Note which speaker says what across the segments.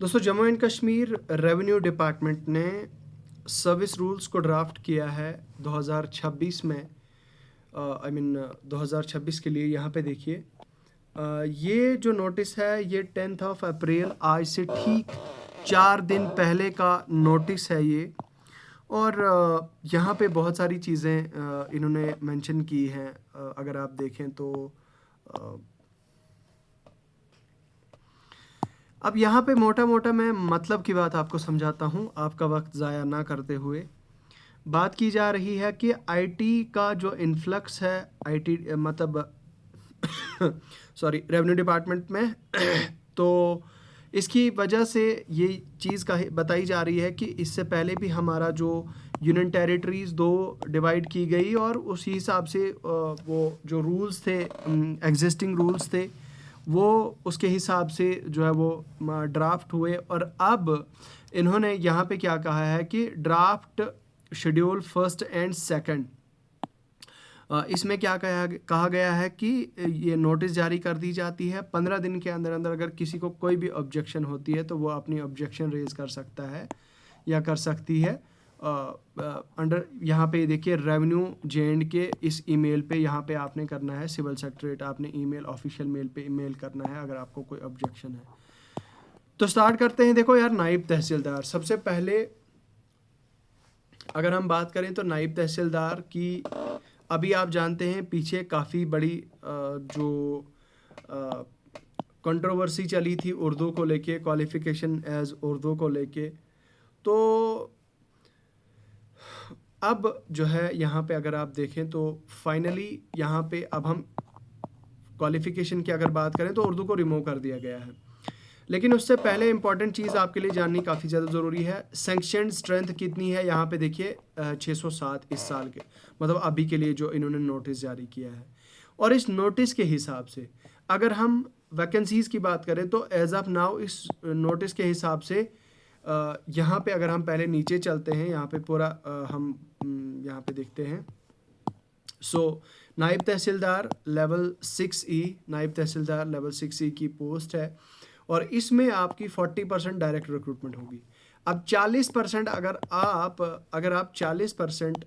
Speaker 1: दोस्तों, Jammu and Kashmir revenue department ने service rules को ड्राफ्ट किया है 2026 में। 2026 के लिए यहाँ पे देखिए, ये जो नोटिस है ये 10 अप्रैल, आज से ठीक 4 दिन पहले का नोटिस है ये। और यहाँ पे बहुत सारी चीज़ें इन्होंने मेंशन की हैं। अगर आप देखें तो अब यहाँ पे मोटा मोटा मैं मतलब की बात आपको समझाता हूँ, आपका वक्त ज़ाया ना करते हुए। बात की जा रही है कि आईटी का जो इन्फ्लक्स है, आईटी मतलब सॉरी, रेवेन्यू डिपार्टमेंट में तो इसकी वजह से ये चीज़ का बताई जा रही है कि इससे पहले भी हमारा जो यूनियन टेरिटरीज़ 2 डिवाइड की गई और उसी हिसाब से वो जो रूल्स थे, एग्जिस्टिंग रूल्स थे, वो उसके हिसाब से जो है वो ड्राफ्ट हुए। और अब इन्होंने यहाँ पे क्या कहा है कि ड्राफ्ट शेड्यूल 1 एंड 2, इसमें क्या कहा गया है कि ये नोटिस जारी कर दी जाती है। 15 दिन के अंदर अंदर अगर किसी को कोई भी ऑब्जेक्शन होती है तो वो अपनी ऑब्जेक्शन रेज कर सकता है या कर सकती है। अंडर यहाँ पे देखिए, रेवेन्यू JND के इस ईमेल पे यहाँ पे आपने करना है, सिविल सेक्रेटरीट आपने ईमेल, ऑफिशियल मेल पे ईमेल करना है अगर आपको कोई ऑब्जेक्शन है। तो स्टार्ट करते हैं। देखो यार, नायब तहसीलदार सबसे पहले अगर हम बात करें तो नायब तहसीलदार की अभी आप जानते हैं पीछे काफ़ी बड़ी जो कंट्रोवर्सी चली थी उर्दू को लेके, क्वालिफ़िकेशन एज उर्दू को लेके। तो अब जो है यहाँ पे अगर आप देखें तो फाइनली यहाँ पे अब हम क्वालिफ़िकेशन की अगर बात करें तो उर्दू को रिमूव कर दिया गया है। लेकिन उससे पहले इंपॉर्टेंट चीज़ आपके लिए जाननी काफ़ी ज़्यादा ज़रूरी है। सैंक्शन स्ट्रेंथ कितनी है यहाँ पे देखिए, 607 इस साल के, मतलब अभी के लिए जो इन्होंने नोटिस जारी किया है। और इस नोटिस के हिसाब से अगर हम वैकेंसीज़ की बात करें तो एज ऑफ नाउ इस नोटिस के हिसाब से यहाँ पे अगर हम पहले नीचे चलते हैं, यहाँ पे पूरा हम यहाँ पे देखते हैं। नायब तहसीलदार लेवल 6E, नायब तहसीलदार लेवल 6E की पोस्ट है और इसमें आपकी 40% डायरेक्ट रिक्रूटमेंट होगी। अब 40% अगर आप 40%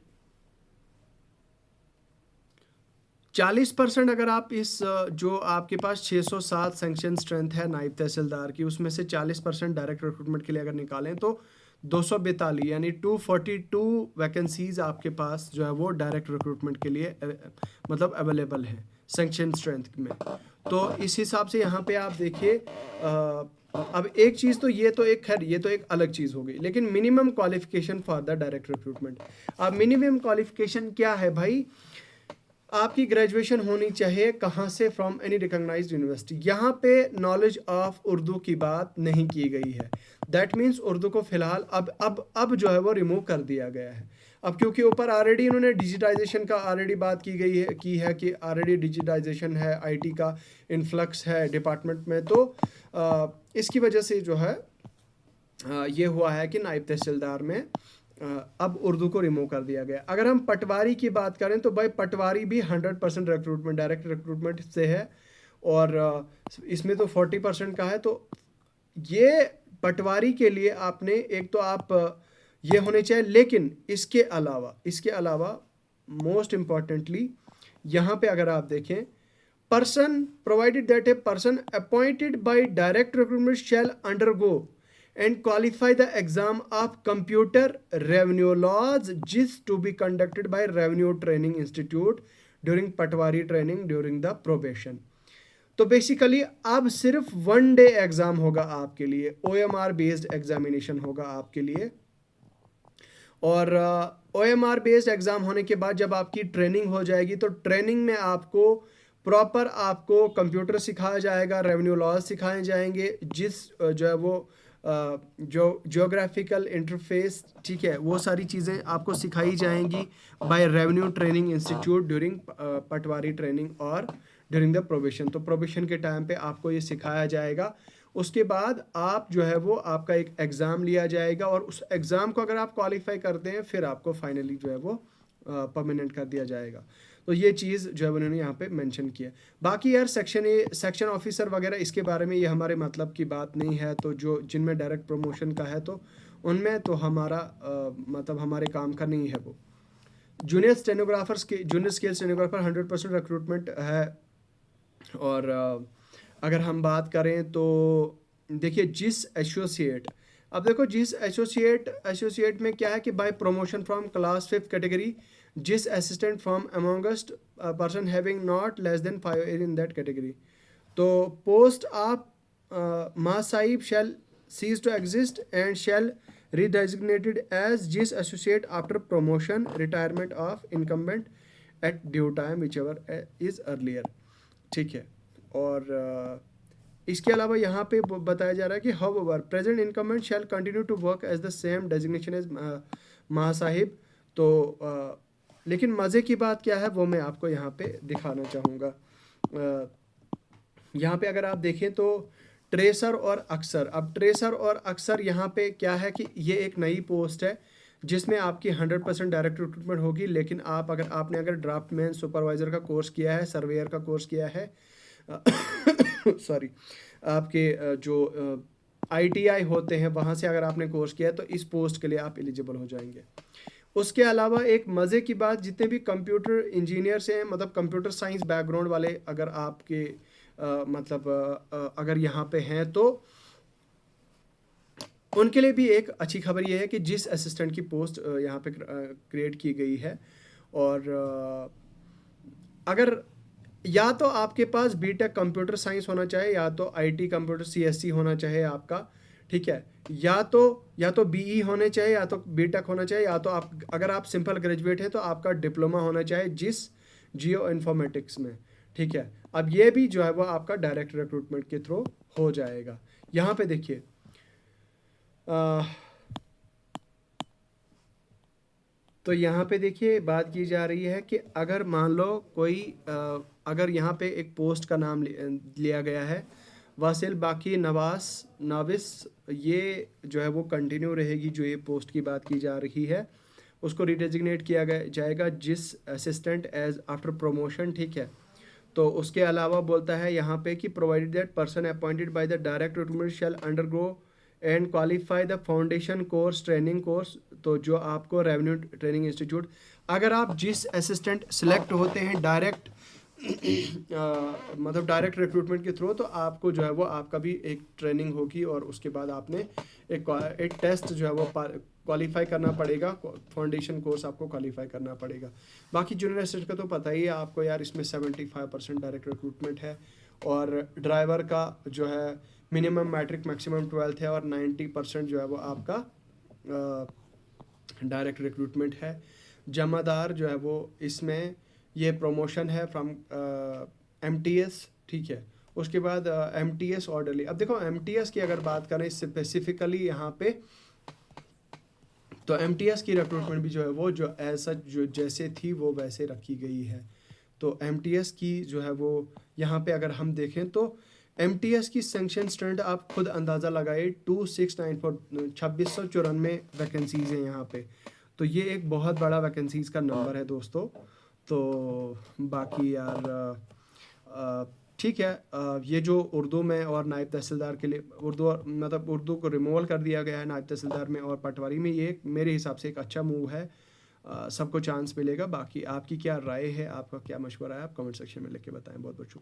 Speaker 1: अगर आप इस जो आपके पास 607 सैंक्शन स्ट्रेंथ है नायब तहसीलदार की, उसमें से 40% डायरेक्ट रिक्रूटमेंट के लिए अगर निकालें तो 242 यानी 242 वैकेंसीज आपके पास जो है वो डायरेक्ट रिक्रूटमेंट के लिए मतलब अवेलेबल है सैंक्शन स्ट्रेंथ में। तो इस हिसाब से यहाँ पे आप देखिए, अब एक चीज़ तो ये तो एक अलग चीज़ हो गई, लेकिन minimum qualification for the direct recruitment. अब मिनिमम क्वालिफिकेशन क्या है भाई? आपकी ग्रेजुएशन होनी चाहिए कहाँ से? From any recognised university. यहाँ पे नॉलेज ऑफ उर्दू की बात नहीं की गई है। दैट मीन्स उर्दू को फिलहाल अब जो है वो रिमूव कर दिया गया है। अब क्योंकि ऊपर ऑलरेडी इन्होंने डिजिटाइजेशन का ऑलरेडी बात की है कि ऑलरेडी डिजिटाइजेशन है, आईटी का इन्फ्लक्स है डिपार्टमेंट में, तो इसकी वजह से जो है ये हुआ है कि नायब तहसीलदार में अब उर्दू को रिमूव कर दिया गया। अगर हम पटवारी की बात करें तो भाई पटवारी भी 100% रिक्रूटमेंट डायरेक्ट रिक्रूटमेंट से है और इसमें तो 40% का है। तो ये पटवारी के लिए आपने एक तो आप ये होने चाहिए, लेकिन इसके अलावा मोस्ट इम्पॉर्टेंटली यहाँ पे अगर आप देखें, person provided that a person appointed by direct recruitment shall undergo and qualify the exam of computer revenue laws JIS to be conducted by Revenue Training Institute during Patwari training during the probation। तो basically अब सिर्फ 1 day exam होगा आपके लिए, OMR based examination होगा आपके लिए। और OMR बेस्ड एग्जाम होने के बाद जब आपकी ट्रेनिंग हो जाएगी तो ट्रेनिंग में आपको प्रॉपर आपको कंप्यूटर सिखाया जाएगा, रेवेन्यू लॉज सिखाए जाएंगे, जिस जो है वो जो जियोग्राफिकल इंटरफेस, ठीक है, वो सारी चीज़ें आपको सिखाई जाएंगी by revenue training institute during Patwari training और ड्यूरिंग द प्रोबेशन। तो प्रोबेशन के टाइम पे आपको ये सिखाया जाएगा। उसके बाद आप जो है वो आपका एक एग्ज़ाम लिया जाएगा और उस एग्ज़ाम को अगर आप क्वालिफाई करते हैं फिर आपको फाइनली जो है वो परमानेंट कर दिया जाएगा। तो ये चीज़ जो है उन्होंने यहाँ पे मेंशन किया। बाकी यार सेक्शन ऑफिसर वगैरह इसके बारे में ये हमारे मतलब की बात नहीं है, तो जो जिनमें डायरेक्ट प्रमोशन का है तो उनमें तो हमारा मतलब हमारे काम का नहीं है वो। जूनियर स्केल स्टेनोग्राफर 100% रिक्रूटमेंट है। और अगर हम बात करें तो देखिए जिस एसोसिएट, अब देखो जिस एसोसिएट में क्या है कि by promotion from class 5th category, जिस assistant from amongst person having not less than 5 year in that category, तो पोस्ट ऑफ महासाहिब shall cease to exist and shall redesignated as GIS associate after promotion retirement of incumbent at due time whichever is earlier। ठीक है। और इसके अलावा यहाँ पे बताया जा रहा है कि however present incumbent shall continue to work as the same designation as महासाहिब। तो लेकिन मज़े की बात क्या है वो मैं आपको यहाँ पे दिखाना चाहूँगा। यहाँ पे अगर आप देखें तो ट्रेसर और अक्सर, अब ट्रेसर और अक्सर यहाँ पे क्या है कि ये एक नई पोस्ट है जिसमें आपकी 100% डायरेक्ट रिक्रूटमेंट होगी। लेकिन आपने अगर ड्राफ्टमैन सुपरवाइज़र का कोर्स किया है, सर्वेयर का कोर्स किया है सॉरी आपके जो ITI होते हैं वहाँ से अगर आपने कोर्स किया है तो इस पोस्ट के लिए आप एलिजिबल हो जाएंगे। उसके अलावा एक मज़े की बात, जितने भी कंप्यूटर इंजीनियर से हैं, मतलब कंप्यूटर साइंस बैकग्राउंड वाले अगर आपके अगर यहाँ पे हैं तो उनके लिए भी एक अच्छी खबर ये है कि जिस असिस्टेंट की पोस्ट यहाँ पे क्रिएट की गई है। और अगर या तो आपके पास बीटेक कंप्यूटर साइंस होना चाहिए, या तो IT कंप्यूटर CSC होना चाहिए आपका, ठीक है, या तो BE होने चाहिए, या तो बीटेक होना चाहिए, या तो आप अगर आप सिंपल ग्रेजुएट हैं तो आपका डिप्लोमा होना चाहिए जिस जियो इन्फॉर्मेटिक्स में, ठीक है। अब ये भी जो है वो आपका डायरेक्ट रिक्रूटमेंट के थ्रू हो जाएगा। यहाँ पे देखिए तो यहाँ पे देखिए बात की जा रही है कि अगर मान लो कोई अगर यहाँ पे एक पोस्ट का नाम लिया गया है वासिल बाकी नाविस, ये जो है वो कंटिन्यू रहेगी। जो ये पोस्ट की बात की जा रही है उसको रिडेजिग्नेट किया जाएगा जिस असिस्टेंट एज आफ्टर प्रमोशन, ठीक है। तो उसके अलावा बोलता है यहाँ पे कि provided that person appointed by the direct recruitment shall undergo and qualify the foundation course training course. तो जो आपको रेवेन्यू ट्रेनिंग इंस्टीट्यूट, अगर आप जिस असिस्टेंट सेलेक्ट होते हैं डायरेक्ट मतलब डायरेक्ट रिक्रूटमेंट के थ्रू, तो आपको जो है वो आपका भी एक ट्रेनिंग होगी और उसके बाद आपने एक टेस्ट जो है वो क्वालिफाई करना पड़ेगा, फाउंडेशन कोर्स आपको क्वालिफाई करना पड़ेगा। बाकी जूनियर असिस्टेंट का तो पता ही है आपको यार, इसमें 75% डायरेक्ट रिक्रूटमेंट है। और ड्राइवर का जो है मिनिमम मैट्रिक मैक्सिमम 12th है, और 90% जो है वो आपका डायरेक्ट रिक्रूटमेंट है। जमादार जो है वो इसमें ये प्रमोशन है फ्रॉम MTS, ठीक है। उसके बाद MTS ऑर्डरली। अब देखो MTS की अगर बात करें स्पेसिफिकली यहाँ पे, तो MTS की रिक्रूटमेंट भी जो है वो जो ऐसा जो जैसे थी वो वैसे रखी गई है। तो MTS की जो है वो यहाँ पे अगर हम देखें तो MTS की सेंक्शन स्ट्रेंथ आप खुद अंदाज़ा लगाइए 2694 2694 वैकेंसीज़ हैं यहाँ पे। तो ये एक बहुत बड़ा वैकेंसीज़ का नंबर है दोस्तों। तो बाकी यार ठीक है, ये जो उर्दू में और नायब तहसीलदार के लिए उर्दू को रिमूवल कर दिया गया है नायब तहसीलदार में और पटवारी में, ये मेरे हिसाब से एक अच्छा मूव है। सबको चांस मिलेगा। बाकी आपकी क्या राय है, आपका क्या मशवरा है, आप कमेंट सेक्शन में लिख के बताएं। बहुत बहुत शुक्रिया।